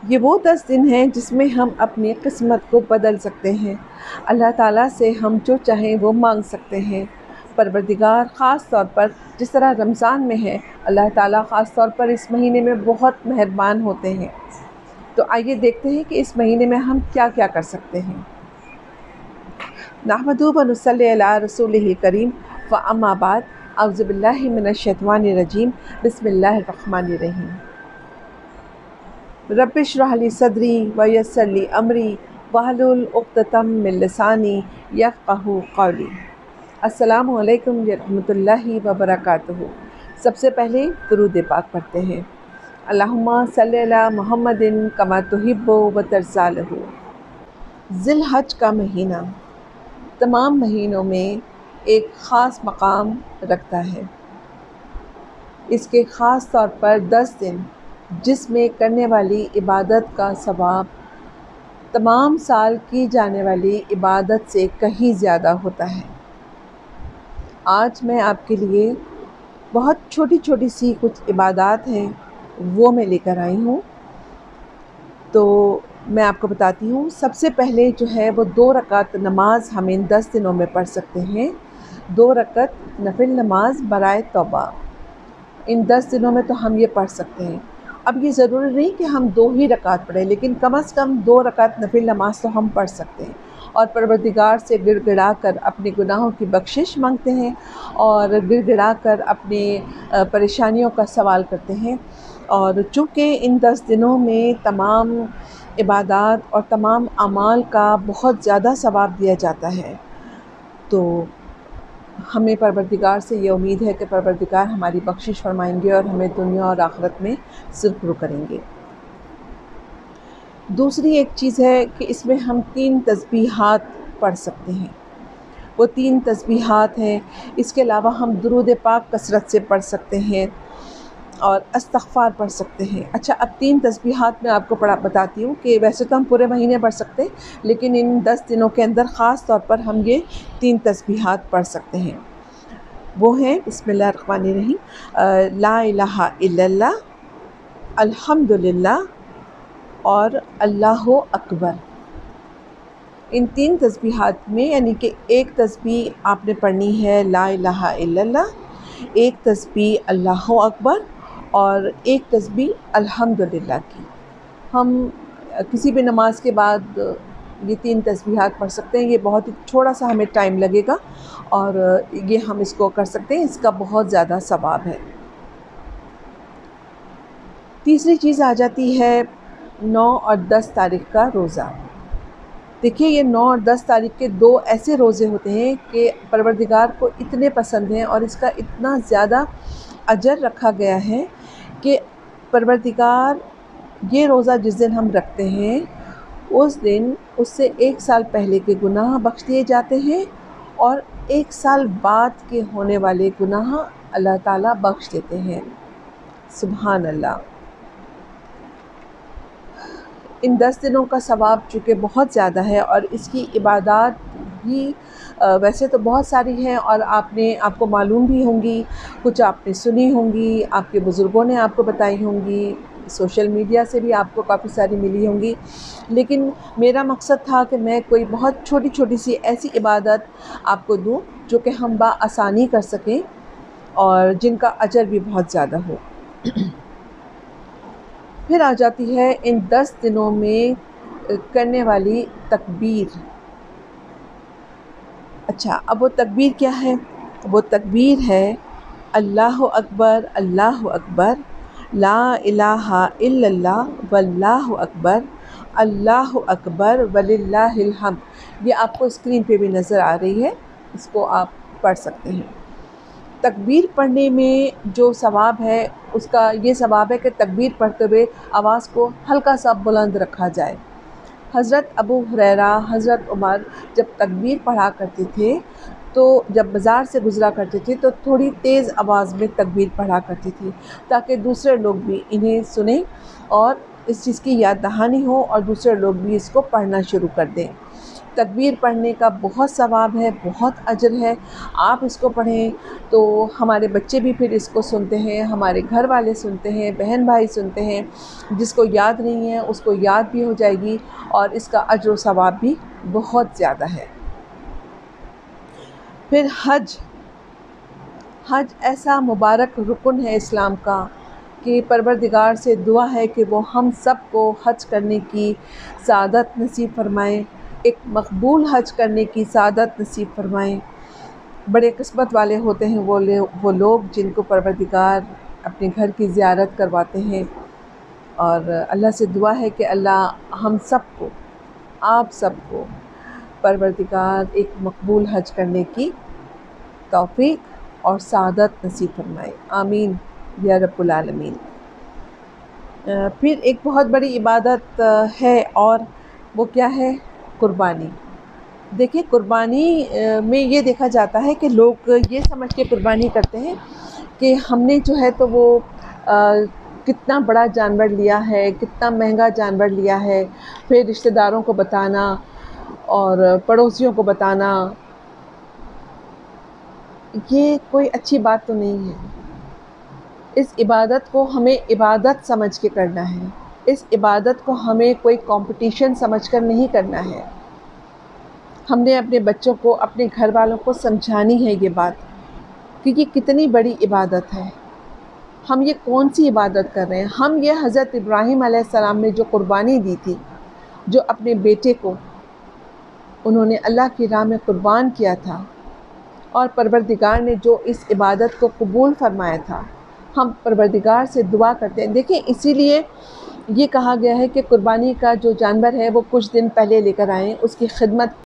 یہ وہ 10 دن ہیں جس میں ہم اپنی قسمت کو بدل سکتے ہیں۔ اللہ تعالیٰ سے ہم جو چاہیں وہ مانگ سکتے ہیں۔ پروردگار خاص طور پر جس طرح رمضان میں ہے، اللہ تعالیٰ خاص طور پر اس مہینے میں بہت مہربان ہوتے ہیں۔ تو آئیے دیکھتے ہیں کہ اس مہینے میں ہم کیا کیا کر سکتے ہیں۔ نحمدہ و نصلی علی رسولہ الکریم واما بعد، اعوذ باللہ من الشیطان الرجیم، بسم اللہ الرحمن الرحیم۔ رب اشرح لی صدری ویسر لی امری واحلل عقدۃ من لسانی یفقہوا قولی۔ السلام علیکم ورحمۃ اللہ وبرکاتہ۔ سب سے پہلے درود پاک پڑھتے ہیں۔ اللہم صلی علی محمد کما تحب و ترضی لہ۔ ذی الحج کا مہینہ تمام مہینوں میں ایک خاص مقام رکھتا ہے۔ اس کے خاص طور پر 10 دن جس میں کرنے والی عبادت کا ثواب تمام سال کی جانے والی عبادت سے کہیں زیادہ ہوتا ہے۔ آج میں آپ کے لیے بہت چھوٹی چھوٹی سی کچھ عبادات ہیں، وہ میں لے کر آئی ہوں۔ تو میں آپ کو بتاتی ہوں۔ سب سے پہلے جو ہے وہ 2 رکعت نماز ہم ان 10 دنوں میں پڑھ سکتے ہیں۔ 2 رکعت نفل نماز برائے توبہ ان 10 دنوں میں تو ہم یہ پڑھ سکتے ہیں۔ اب یہ ضروری نہیں کہ ہم 2 ہی رکعت پڑھیں، لیکن کم از کم 2 رکعت نفل نماز تو ہم پڑھ سکتے ہیں، اور پروردگار سے گڑ گڑا کر اپنے گناہوں کی بخشش مانگتے ہیں، اور گڑ گڑا کر اپنے پریشانیوں کا سوال کرتے ہیں۔ اور چونکہ ان 10 دنوں میں تمام عبادات اور تمام اعمال کا بہت زیادہ ثواب دیا جاتا ہے، تو ہمیں پروردگار سے یہ امید ہے کہ پروردگار ہماری بخشش فرمائیں گے اور ہمیں دنیا اور آخرت میں سرخرو کریں گے۔ دوسری ایک چیز ہے کہ اس میں ہم 3 تسبیحات پڑھ سکتے ہیں۔ وہ 3 تسبیحات ہیں۔ اس کے علاوہ ہم درود پاک کثرت سے پڑھ سکتے ہیں اور استغفار پڑھ سکتے ہیں۔ اچھا، اب 3 تسبیحات میں آپ کو بتاتی ہوں کہ ویسے تو ہم پورے مہینے پڑھ سکتے ہیں، لیکن ان 10 دنوں کے اندر خاص طور پر ہم یہ 3 تسبیحات پڑھ سکتے ہیں۔ وہ ہیں بسم اللہ الرحمن الرحیم، لا الہ الا اللہ، الحمدللہ اور اللہ اکبر۔ ان 3 تسبیحات میں یعنی کہ ایک تسبیح آپ نے پڑھنی ہے لا الہ الا اللہ، ایک تسبیح اللہ اکبر اور ایک تسبیح الحمدللہ کی۔ ہم کسی بھی نماز کے بعد یہ 3 تسبیحات پڑھ سکتے ہیں۔ یہ بہت ہی تھوڑا سا ہمیں ٹائم لگے گا، اور یہ ہم اس کو کر سکتے ہیں، اس کا بہت زیادہ ثواب ہے۔ تیسری چیز آ جاتی ہے 9 اور 10 تاریخ کا روزہ۔ دیکھیے، یہ 9 اور 10 تاریخ کے 2 ایسے روزے ہوتے ہیں کہ پروردگار کو اتنے پسند ہیں، اور اس کا اتنا زیادہ اجر رکھا گیا ہے کہ پروردگار یہ روزہ جس دن ہم رکھتے ہیں، اس دن اس سے 1 سال پہلے کے گناہ بخش دیے جاتے ہیں، اور 1 سال بعد کے ہونے والے گناہ اللہ تعالیٰ بخش دیتے ہیں۔ سبحان اللہ۔ ان 10 دنوں کا ثواب چونکہ بہت زیادہ ہے، اور اس کی عبادات بھی ویسے تو بہت ساری ہیں، اور آپ کو معلوم بھی ہوں گی، کچھ آپ نے سنی ہوں گی، آپ کے بزرگوں نے آپ کو بتائی ہوں گی، سوشل میڈیا سے بھی آپ کو کافی ساری ملی ہوں گی، لیکن میرا مقصد تھا کہ میں کوئی بہت چھوٹی چھوٹی سی ایسی عبادت آپ کو دوں جو کہ ہم بآسانی کر سکیں اور جن کا اجر بھی بہت زیادہ ہو۔ پھر آ جاتی ہے ان 10 دنوں میں کرنے والی تکبیر۔ اچھا، اب وہ تکبیر کیا ہے؟ وہ تکبیر ہے اللہ اکبر، اللہ اکبر، لا الہ الا اللہ واللہ اکبر، اللہ اکبر وللہ الحمد۔ یہ آپ کو اسکرین پہ بھی نظر آ رہی ہے، اس کو آپ پڑھ سکتے ہیں۔ تکبیر پڑھنے میں جو ثواب ہے، اس کا یہ ثواب ہے کہ تکبیر پڑھتے ہوئے آواز کو ہلکا سا بلند رکھا جائے۔ حضرت ابو ہریرہ، حضرت عمر جب تکبیر پڑھا کرتے تھے تو جب بازار سے گزرا کرتے تھے تو تھوڑی تیز آواز میں تکبیر پڑھا کرتی تھی، تاکہ دوسرے لوگ بھی انہیں سنیں اور اس چیز کی یاد دہانی ہو، اور دوسرے لوگ بھی اس کو پڑھنا شروع کر دیں۔ تکبیر پڑھنے کا بہت ثواب ہے، بہت اجر ہے۔ آپ اس کو پڑھیں تو ہمارے بچے بھی پھر اس کو سنتے ہیں، ہمارے گھر والے سنتے ہیں، بہن بھائی سنتے ہیں، جس کو یاد نہیں ہے اس کو یاد بھی ہو جائے گی، اور اس کا اجر و ثواب بھی بہت زیادہ ہے۔ پھر حج ایسا مبارک رکن ہے اسلام کا کہ پروردگار سے دعا ہے کہ وہ ہم سب کو حج کرنے کی سعادت نصیب فرمائیں، ایک مقبول حج کرنے کی سعادت نصیب فرمائیں۔ بڑے قسمت والے ہوتے ہیں وہ لوگ جن کو پروردگار اپنے گھر کی زیارت کرواتے ہیں، اور اللہ سے دعا ہے کہ اللہ ہم سب کو، آپ سب کو پروردگار ایک مقبول حج کرنے کی توفیق اور سعادت نصیب فرمائے، آمین یا رب العالمین۔ پھر ایک بہت بڑی عبادت ہے، اور وہ کیا ہے؟ قربانی۔ دیکھیں قربانی میں یہ دیکھا جاتا ہے کہ لوگ یہ سمجھ کے قربانی کرتے ہیں کہ ہم نے جو ہے تو وہ کتنا بڑا جانور لیا ہے، کتنا مہنگا جانور لیا ہے، پھر رشتہ داروں کو بتانا اور پڑوسیوں کو بتانا، یہ کوئی اچھی بات تو نہیں ہے۔ اس عبادت کو ہمیں عبادت سمجھ کے کرنا ہے، اس عبادت کو ہمیں کوئی کمپٹیشن سمجھ کر نہیں کرنا ہے۔ ہم نے اپنے بچوں کو، اپنے گھر والوں کو سمجھانی ہے یہ بات کہ یہ کتنی بڑی عبادت ہے، ہم یہ کون سی عبادت کر رہے ہیں۔ ہم یہ حضرت ابراہیم علیہ السلام نے جو قربانی دی تھی، جو اپنے بیٹے کو انہوں نے اللہ کی راہ میں قربان کیا تھا، اور پروردگار نے جو اس عبادت کو قبول فرمایا تھا، ہم پروردگار سے دعا کرتے ہیں۔ دیکھیں اسی لیے یہ کہا گیا ہے کہ قربانی کا جو جانور ہے وہ کچھ دن پہلے لے کر آئیں، اس کی خدمت